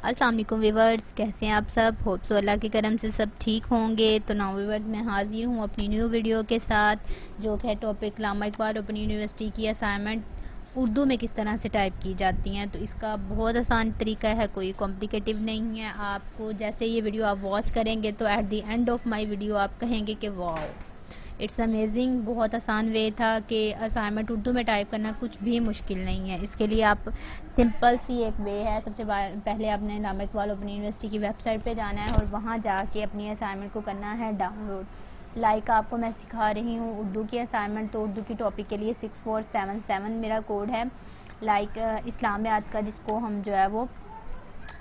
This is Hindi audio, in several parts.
अस्सलाम वालेकुम व्यूवर्स, कैसे हैं आप सब। होप सो अल्लाह के करम से सब ठीक होंगे। तो नाउ व्यूवर्स, मैं हाजिर हूँ अपनी न्यू वीडियो के साथ, जो कि है टॉपिक अल्लामा इकबाल ओपन यूनिवर्सिटी की असाइनमेंट उर्दू में किस तरह से टाइप की जाती हैं। तो इसका बहुत आसान तरीका है, कोई कॉम्प्लिकेटिव नहीं है। आपको जैसे ये वीडियो आप वॉच करेंगे तो at the end of my video आप कहेंगे कि वाओ, इट्स अमेजिंग। बहुत आसान वे था कि असाइनमेंट उर्दू में टाइप करना कुछ भी मुश्किल नहीं है। इसके लिए आप सिंपल सी एक वे है, सबसे पहले आपने अल्लामा इकबाल ओपन यूनिवर्सिटी की वेबसाइट पे जाना है और वहाँ जाके अपनी असाइनमेंट को करना है डाउनलोड। आपको मैं सिखा रही हूँ उर्दू की असाइनमेंट, तो उर्दू की टॉपिक के लिए 6477 मेरा कोड है। इस्लामियात का, जिसको हम जो है वो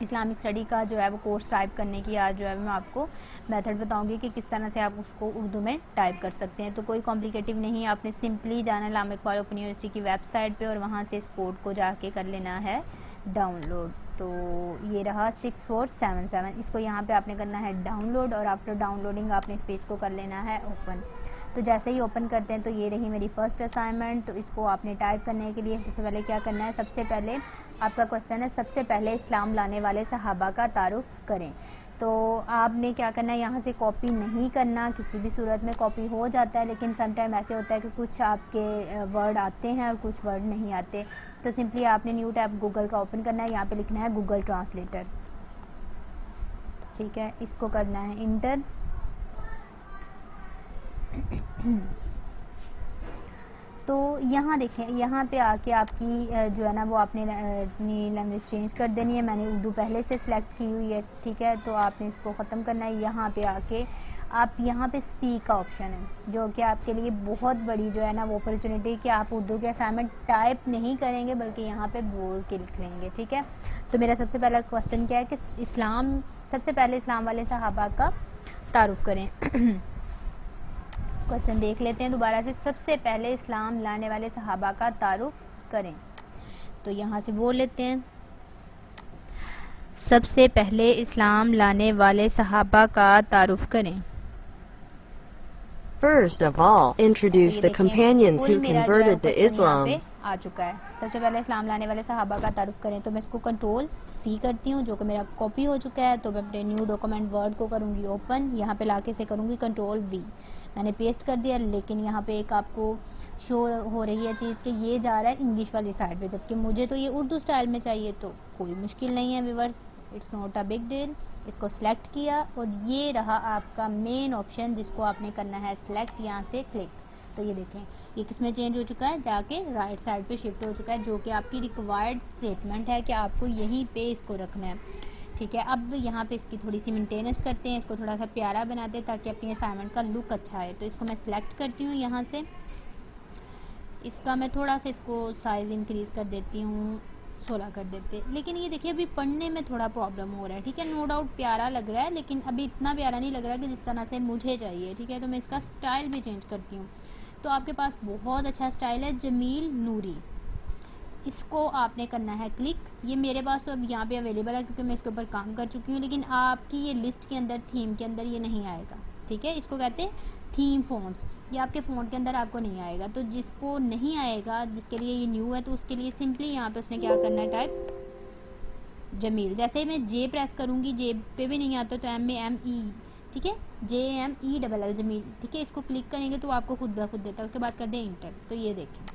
इस्लामिक स्टडी का जो है वो कोर्स टाइप करने की आज जो है मैं आपको मेथड बताऊंगी कि किस तरह से आप उसको उर्दू में टाइप कर सकते हैं। तो कोई कॉम्प्लिकेटिव नहीं है, आपने सिंपली जाना है अल्लामा इकबाल ओपन यूनिवर्सिटी की वेबसाइट पे और वहाँ से इस कोड को जाके कर लेना है डाउनलोड। तो ये रहा 6477, इसको यहाँ पे आपने करना है डाउनलोड और आफ्टर डाउनलोडिंग आपने इस पेज को कर लेना है ओपन। तो जैसे ही ओपन करते हैं तो ये रही मेरी फर्स्ट असाइनमेंट। तो इसको आपने टाइप करने के लिए सबसे पहले क्या करना है, सबसे पहले आपका क्वेश्चन है सबसे पहले इस्लाम लाने वाले सहाबा का तारुफ करें। तो आपने क्या करना है, यहाँ से कॉपी नहीं करना, किसी भी सूरत में कॉपी हो जाता है, लेकिन समटाइम ऐसे होता है कि कुछ आपके वर्ड आते हैं और कुछ वर्ड नहीं आते। तो सिंपली आपने न्यू टैब गूगल का ओपन करना है, यहाँ पे लिखना है गूगल ट्रांसलेटर। ठीक है, इसको करना है इंटर। तो यहाँ देखें, यहाँ पे आके आपकी जो है ना वो आपने अपनी लैंग्वेज चेंज कर देनी है। मैंने उर्दू पहले से सिलेक्ट की हुई है, ठीक है। तो आपने इसको ख़त्म करना है। यहाँ पे आके आप यहाँ पे स्पीक का ऑप्शन है, जो कि आपके लिए बहुत बड़ी जो है ना वो अपॉर्चुनिटी कि आप उर्दू के असाइनमेंट टाइप नहीं करेंगे बल्कि यहाँ पे बोल के लिख लेंगे, ठीक है। तो मेरा सबसे पहला क्वेश्चन क्या है कि सबसे पहले इस्लाम वाले सहाबा का तारुफ करें। क्वेश्चन देख लेते हैं दोबारा से, सबसे पहले इस्लाम लाने वाले सहाबा का तारुफ करें। तो यहाँ से बोल लेते हैं, सबसे पहले इस्लाम लाने वाले सहाबा का तारुफ करें। First of all, introduce the companions who converted to Islam. आ चुका है, सबसे पहले इस्लाम लाने वाले सहाबा का तारुफ करें। तो मैं इसको कंट्रोल सी करती हूँ, जो कि मेरा कॉपी हो चुका है। तो मैं अपने न्यू डॉक्यूमेंट वर्ड को करूँगी ओपन, यहाँ पे लाके से करूँगी कंट्रोल वी। मैंने पेस्ट कर दिया, लेकिन यहाँ पे एक आपको शो हो रही है चीज़ कि ये जा रहा है इंग्लिश वाली साइड पे, जबकि मुझे तो ये उर्दू स्टाइल में चाहिए। तो कोई मुश्किल नहीं है viewers, it's not a big deal. इसको सिलेक्ट किया और ये रहा आपका मेन ऑप्शन, जिसको आपने करना है सिलेक्ट, यहाँ से क्लिक। तो ये देखें, ये किसमें चेंज हो चुका है, जाके राइट साइड पे शिफ्ट हो चुका है, जो कि आपकी रिक्वायर्ड स्टेटमेंट है कि आपको यहीं पे इसको रखना है, ठीक है। अब यहाँ पे इसकी थोड़ी सी मेंटेनेंस करते हैं, इसको थोड़ा सा प्यारा बनाते हैं ताकि अपनी असाइनमेंट का लुक अच्छा आए। तो इसको मैं सिलेक्ट करती हूँ, यहाँ से इसका मैं थोड़ा सा इसको साइज़ इंक्रीज़ कर देती हूँ, 16 कर देते। लेकिन ये देखिए अभी पढ़ने में थोड़ा प्रॉब्लम हो रहा है, ठीक है। नो डाउट प्यारा लग रहा है, लेकिन अभी इतना प्यारा नहीं लग रहा है कि जिस तरह से मुझे चाहिए, ठीक है। तो मैं इसका स्टाइल भी चेंज करती हूँ। तो आपके पास बहुत अच्छा स्टाइल है, जमील नूरी, इसको आपने करना है क्लिक। ये मेरे पास तो अब यहाँ पे अवेलेबल है क्योंकि मैं इसके ऊपर काम कर चुकी हूँ, लेकिन आपकी ये लिस्ट के अंदर, थीम के अंदर ये नहीं आएगा, ठीक है। इसको कहते हैं थीम फ़ॉन्ट्स, ये आपके फ़ॉन्ट के अंदर आपको नहीं आएगा। तो जिसको नहीं आएगा, जिसके लिए ये न्यू है, तो उसके लिए सिंपली यहाँ पे उसने क्या करना है, टाइप जमील। जैसे ही मैं जे प्रेस करूँगी, जे पे भी नहीं आता तो MAME, ठीक है, JAMELL जमील, ठीक है। इसको क्लिक करेंगे तो आपको खुद ब खुद देता है। उसके बाद कर दें इंटर। तो ये देखें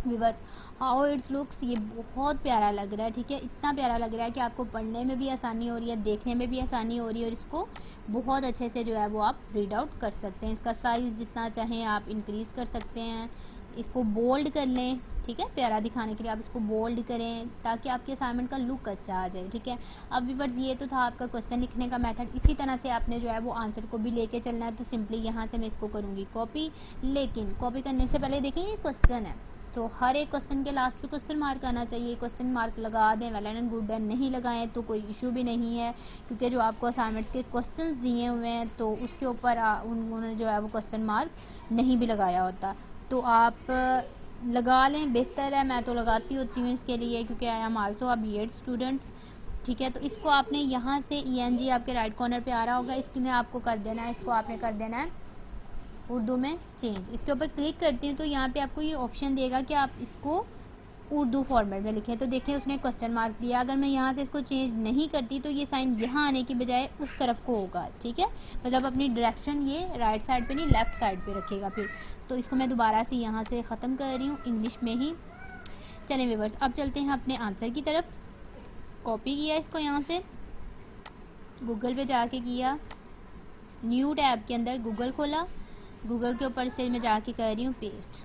व्यूअर्स, हाउ इट्स लुक्स, ये बहुत प्यारा लग रहा है, ठीक है। इतना प्यारा लग रहा है कि आपको पढ़ने में भी आसानी हो रही है, देखने में भी आसानी हो रही है, और इसको बहुत अच्छे से जो है वो आप रीड आउट कर सकते हैं। इसका साइज़ जितना चाहें आप इंक्रीज़ कर सकते हैं, इसको बोल्ड कर लें, ठीक है। प्यारा दिखाने के लिए आप इसको बोल्ड करें ताकि आपके असाइनमेंट का लुक अच्छा आ जाए, ठीक है। अब व्यूअर्स, ये तो था आपका क्वेश्चन लिखने का मेथड। इसी तरह से आपने जो है वो आंसर को भी लेके चलना है। तो सिंपली यहाँ से मैं इसको करूँगी कॉपी, लेकिन कॉपी करने से पहले देखें ये क्वेश्चन है, तो हर एक क्वेश्चन के लास्ट पे क्वेश्चन मार्क आना चाहिए। क्वेश्चन मार्क लगा दें, वेल एंड गुड है, नहीं लगाएं तो कोई इशू भी नहीं है, क्योंकि जो आपको असाइनमेंट्स के क्वेश्चंस दिए हुए हैं तो उसके ऊपर उन्होंने जो है वो क्वेश्चन मार्क नहीं भी लगाया होता। तो आप लगा लें, बेहतर है। मैं तो लगाती होती हूँ इसके लिए, क्योंकि I am also a BEd students, ठीक है। तो इसको आपने यहाँ से ENG आपके राइट कॉर्नर पे आ रहा होगा, इसने आपको कर देना है, इसको आपने कर देना है उर्दू में चेंज। इसके ऊपर क्लिक करती हूँ तो यहाँ पे आपको ये ऑप्शन देगा कि आप इसको उर्दू फॉर्मेट में लिखे। तो देखिए उसने क्वेश्चन मार्क दिया, अगर मैं यहाँ से इसको चेंज नहीं करती तो ये साइन यहाँ आने की बजाय उस तरफ को होगा, ठीक है, मतलब अपनी डायरेक्शन ये राइट साइड पे नहीं लेफ़्ट साइड पे रखेगा फिर। तो इसको मैं दोबारा से यहाँ से ख़त्म कर रही हूँ इंग्लिश में ही। चलें व्यूअर्स, अब चलते हैं अपने आंसर की तरफ। कॉपी किया इसको यहाँ से, गूगल पे जाके किया, न्यू टैब के अंदर गूगल खोला, गूगल के ऊपर से मैं जाके कर रही हूँ पेस्ट।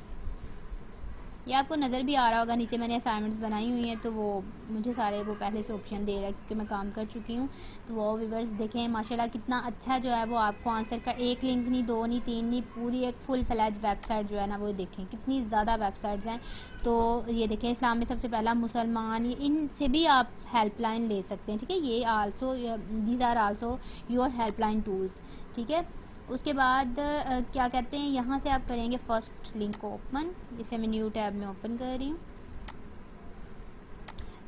ये आपको नज़र भी आ रहा होगा, नीचे मैंने असाइनमेंट्स बनाई हुई हैं तो वो मुझे सारे वो पहले से ऑप्शन दे रहा है क्योंकि मैं काम कर चुकी हूँ। तो वो व्यूअर्स देखें माशाल्लाह कितना अच्छा जो है वो आपको आंसर का एक लिंक नहीं, दो नहीं, तीन नहीं, पूरी एक फुल फ्लैज वेबसाइट जो है ना वो देखें कितनी ज़्यादा वेबसाइट्स हैं। तो ये देखें इस्लाम में सबसे पहला मुसलमान, ये इनसे भी आप हेल्पलाइन ले सकते हैं, ठीक है। ये also these are also your helpline tools, ठीक है। उसके बाद क्या कहते हैं, यहाँ से आप करेंगे फर्स्ट लिंक को ओपन, इसे मैं न्यू टैब में ओपन कर रही हूँ।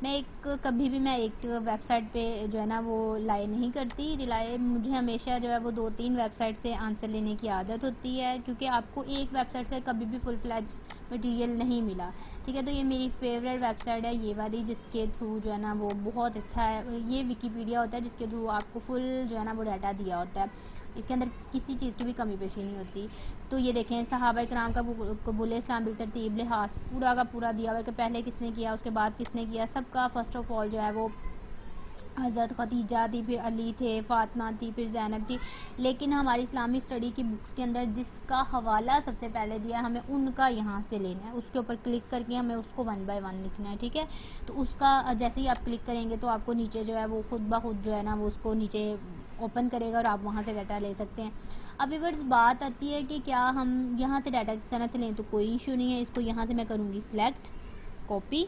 मैं कभी भी मैं एक वेबसाइट पे जो है ना वो नहीं करती रिलाय, मुझे हमेशा जो है वो 2-3 वेबसाइट से आंसर लेने की आदत होती है क्योंकि आपको एक वेबसाइट से कभी भी फुल फ्लैज मटेरियल नहीं मिला, ठीक है। तो ये मेरी फेवरेट वेबसाइट है ये वाली, जिसके थ्रू जो है ना वो बहुत अच्छा है, ये विकीपीडिया होता है जिसके थ्रू आपको फुल जो है ना वो डाटा दिया होता है, इसके अंदर किसी चीज़ की भी कमी पेशी नहीं होती। तो ये देखें सहाबा इकराम का कबूल इस्लाम बिलतरतीब लिहाज पूरा का पूरा दिया हुआ है कि पहले किसने किया, उसके बाद किसने किया, सबका फर्स्ट ऑफ ऑल जो है वो हज़रत खदीजा थी, फिर अली थे, फ़ातिमा थी, फिर ज़ैनब थी। लेकिन हमारी इस्लामिक स्टडी की बुक्स के अंदर जिसका हवाला सबसे पहले दिया है हमें उनका यहाँ से लेना है, उसके ऊपर क्लिक करके हमें उसको 1 बाय 1 लिखना है, ठीक है। तो उसका जैसे ही आप क्लिक करेंगे तो आपको नीचे जो है वो खुद ब खुद जो है ना वो उसको नीचे ओपन करेगा और आप वहाँ से डाटा ले सकते हैं। अब व्यूअर्स बात आती है कि क्या हम यहाँ से डाटा किस तरह से लें, तो कोई इशू नहीं है। इसको यहाँ से मैं करूँगी सिलेक्ट, कॉपी,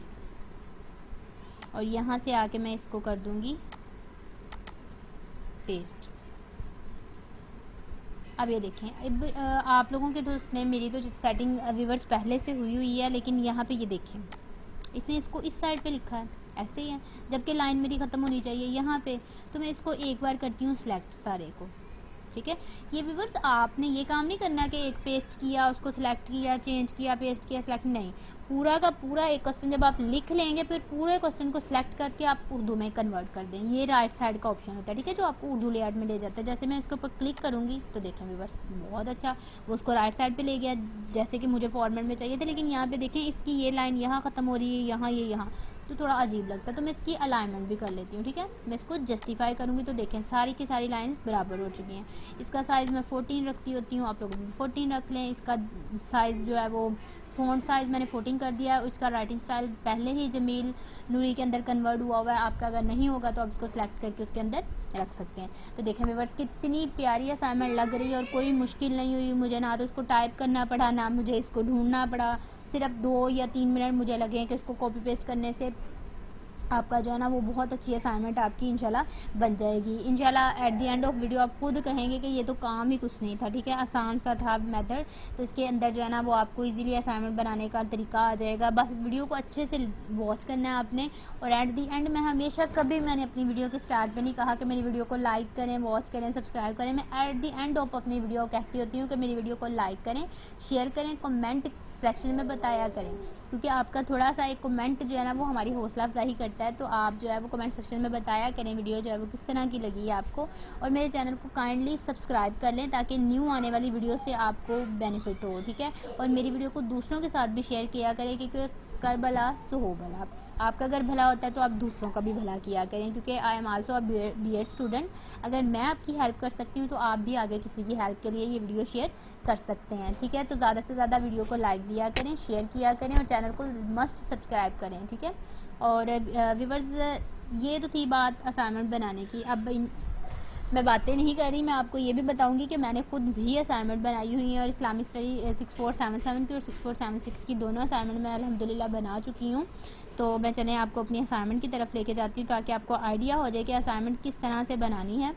और यहाँ से आके मैं इसको कर दूँगी पेस्ट। अब ये देखें, अब आप लोगों के दोस्त ने मेरी तो सेटिंग व्यूअर्स पहले से हुई है, लेकिन यहाँ पे ये देखें इसने इसको इस साइड पे लिखा है ऐसे ही है, जबकि लाइन मेरी ख़त्म होनी चाहिए यहाँ पे। तो मैं इसको एक बार करती हूँ सिलेक्ट सारे को, ठीक है। ये व्यूअर्स आपने ये काम नहीं करना कि एक पेस्ट किया, उसको सिलेक्ट किया, चेंज किया, पेस्ट किया, सिलेक्ट नहीं, पूरा का पूरा एक क्वेश्चन जब आप लिख लेंगे फिर पूरे क्वेश्चन को सिलेक्ट करके आप उर्दू में कन्वर्ट कर दें। ये राइट साइड का ऑप्शन होता है, ठीक है, जो आपको उर्दू लेआउट में ले जाता है। जैसे मैं इसके ऊपर क्लिक करूँगी तो देखें व्यूअर्स बहुत अच्छा वो उसको राइट साइड पे ले गया जैसे कि मुझे फॉर्मेट में चाहिए थे। लेकिन यहाँ पे देखें इसकी ये लाइन यहाँ ख़त्म हो रही है, यहाँ ये यहाँ, तो थोड़ा अजीब लगता है। तो मैं इसकी अलाइनमेंट भी कर लेती हूँ, ठीक है। मैं इसको जस्टिफाई करूँगी तो देखें सारी की सारी लाइंस बराबर हो चुकी हैं। इसका साइज़ मैं 14 रखती होती हूँ, आप लोग 14 रख लें। इसका साइज़ जो है वो फ़ॉन्ट साइज़ मैंने 14 कर दिया है। इसका राइटिंग स्टाइल पहले ही जमील नूरी के अंदर कन्वर्ट हुआ हुआ है, आपका अगर नहीं होगा तो आप इसको सिलेक्ट करके उसके अंदर रख सकते हैं। तो देखें व्यूअर्स कितनी प्यारी असाइनमेंट लग रही है और कोई मुश्किल नहीं हुई मुझे, ना तो इसको टाइप करना पड़ा ना मुझे इसको ढूंढना पड़ा, सिर्फ 2 या 3 मिनट मुझे लगे कि इसको कॉपी पेस्ट करने से आपका जो है ना वो बहुत अच्छी असाइनमेंट आपकी इंशाल्लाह बन जाएगी। इंशाल्लाह at the end of video आप खुद कहेंगे कि ये तो काम ही कुछ नहीं था, ठीक है, आसान सा था मेथड। तो इसके अंदर जो है ना वो आपको इजीली असाइनमेंट बनाने का तरीका आ जाएगा। बस वीडियो को अच्छे से वॉच करना है आपने। और एट द एंड मैं हमेशा कभी मैंने अपनी वीडियो के स्टार्ट पे नहीं कहा कि मेरी वीडियो को लाइक करें, वॉच करें, सब्सक्राइब करें। मैं एट द एंड ऑफ अपनी वीडियो कहती होती हूँ कि मेरी वीडियो को लाइक करें, शेयर करें, कमेंट सेक्शन में बताया करें, क्योंकि आपका थोड़ा सा एक कमेंट जो है ना वो हमारी हौसला अफजाई करता है। तो आप जो है वो कमेंट सेक्शन में बताया करें वीडियो जो है वो किस तरह की लगी है आपको, और मेरे चैनल को काइंडली सब्सक्राइब कर लें ताकि न्यू आने वाली वीडियो से आपको बेनिफिट हो, ठीक है। और मेरी वीडियो को दूसरों के साथ भी शेयर किया करें क्योंकि कर भला सो हो भला, आपका अगर भला होता है तो आप दूसरों का भी भला किया करें, क्योंकि I am also a BEd student. अगर मैं आपकी हेल्प कर सकती हूँ तो आप भी आगे किसी की हेल्प के लिए ये वीडियो शेयर कर सकते हैं, ठीक है। तो ज़्यादा से ज़्यादा वीडियो को लाइक दिया करें, शेयर किया करें और चैनल को मस्ट सब्सक्राइब करें, ठीक है। और व्यूअर्स ये तो थी बात असाइनमेंट बनाने की। अब मैं बातें नहीं कर रही, मैं आपको ये भी बताऊंगी कि मैंने खुद भी असाइनमेंट बनाई हुई है और इस्लामिक स्टडी 6477 की और 6476 की दोनों असाइनमेंट मैं अल्हम्दुलिल्लाह बना चुकी हूँ। तो मैं चलें आपको अपनी असाइनमेंट की तरफ लेके जाती हूँ ताकि आपको आइडिया हो जाए कि असाइनमेंट किस तरह से बनानी है।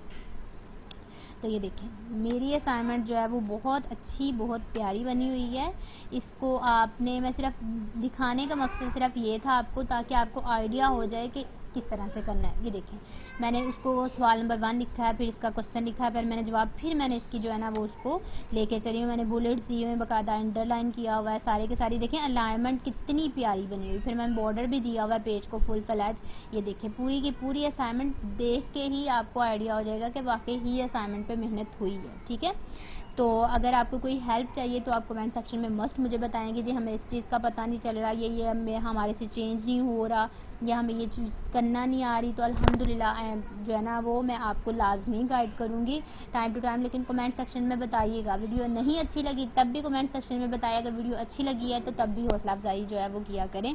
तो ये देखें मेरी असाइनमेंट जो है वो बहुत अच्छी बहुत प्यारी बनी हुई है। इसको आपने मैं सिर्फ दिखाने का मकसद सिर्फ ये था आपको, ताकि आपको आइडिया हो जाए कि किस तरह से करना है। ये देखें मैंने उसको सवाल नंबर 1 लिखा है, फिर इसका क्वेश्चन लिखा है, फिर मैंने जवाब, फिर मैंने इसकी जो है ना वो उसको लेके चली हूँ। मैंने बुलेट्स दिए हुए बाकायदा, अंडरलाइन किया हुआ है सारे के सारे। देखें अलाइनमेंट कितनी प्यारी बनी हुई, फिर मैंने बॉर्डर भी दिया हुआ है पेज को फुल फ्लैज। ये देखें पूरी की पूरी असाइनमेंट देख के ही आपको आइडिया हो जाएगा कि वाकई ही असाइनमेंट पे मेहनत हुई है। ठीक है, तो अगर आपको कोई हेल्प चाहिए तो आप कमेंट सेक्शन में मस्ट मुझे बताएंगे जी हमें इस चीज़ का पता नहीं चल रहा, ये हमें हमारे से चेंज नहीं हो रहा, या हमें ये चीज़ करना नहीं आ रही, तो अल्हम्दुलिल्लाह जो है ना वो मैं आपको लाजमी गाइड करूँगी टाइम टू टाइम। लेकिन कमेंट सेक्शन में बताइएगा, वीडियो नहीं अच्छी लगी तब भी कमेंट सेक्शन में बताइए, अगर वीडियो अच्छी लगी है तो तब भी हौसला अफजाई जो है वो किया करें।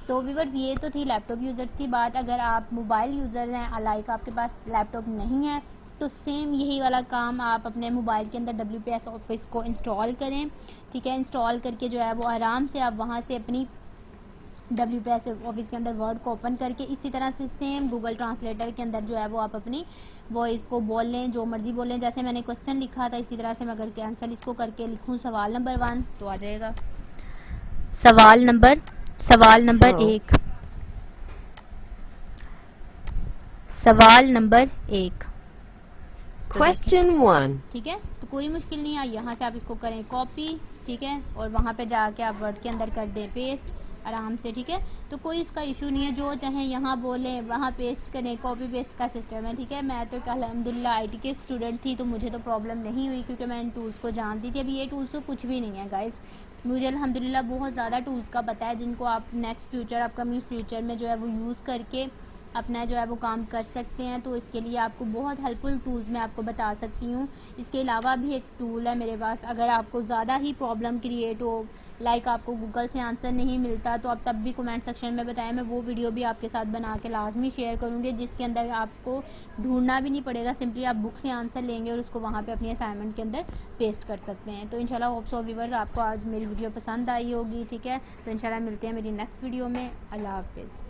तो व्यूअर्स ये तो थी लैपटॉप यूज़र्स की बात। अगर आप मोबाइल यूज़र हैं, लाइक आपके पास लैपटॉप नहीं है, तो सेम यही वाला काम आप अपने मोबाइल के अंदर WPS ऑफिस को इंस्टॉल करें। ठीक है, इंस्टॉल करके जो है वो आराम से आप वहाँ से अपनी WPS ऑफिस के अंदर वर्ड को ओपन करके इसी तरह से सेम गूगल ट्रांसलेटर के अंदर जो है वो आप अपनी वॉइस को बोल लें, जो मर्जी बोल लें। जैसे मैंने क्वेश्चन लिखा था इसी तरह से मैं अगर कैंसिल इसको करके लिखूँ सवाल नंबर 1 तो आ जाएगा सवाल नंबर 1, सवाल नंबर 1। Question 1. ठीक है, तो कोई मुश्किल नहीं है, यहाँ से आप इसको करें कॉपी। ठीक है, और वहाँ पे जाके आप वर्ड के अंदर कर दें पेस्ट आराम से। ठीक है, तो कोई इसका इशू नहीं है, जो चाहे यहाँ बोलें वहाँ पेस्ट करें, कॉपी पेस्ट का सिस्टम है। ठीक है, मैं तो अल्हम्दुलिल्लाह IT की स्टूडेंट थी तो मुझे तो प्रॉब्लम नहीं हुई क्योंकि मैं इन टूल्स को जानती थी। अभी ये टूल्स तो कुछ भी नहीं है गाइस, मुझे अल्हम्दुलिल्लाह बहुत ज़्यादा टूल्स का पता है जिनको आप नेक्स्ट फ्यूचर अपकमिंग फ्यूचर में जो है वो यूज़ करके अपना जो है वो काम कर सकते हैं। तो इसके लिए आपको बहुत हेल्पफुल टूल्स मैं आपको बता सकती हूँ। इसके अलावा भी एक टूल है मेरे पास, अगर आपको ज़्यादा ही प्रॉब्लम क्रिएट हो, लाइक आपको गूगल से आंसर नहीं मिलता, तो आप तब भी कमेंट सेक्शन में बताएं, मैं वो वीडियो भी आपके साथ बना के लाजमी शेयर करूँगी जिसके अंदर आपको ढूंढना भी नहीं पड़ेगा, सिंपली आप बुक से आंसर लेंगे और उसको वहाँ पर अपनी असाइनमेंट के अंदर पेस्ट कर सकते हैं। तो इंशाल्लाह होप सो व्यूअर्स आपको आज मेरी वीडियो पसंद आई होगी। ठीक है, तो इंशाल्लाह मिलते हैं मेरी नेक्स्ट वीडियो में। अल्लाह हाफिज़।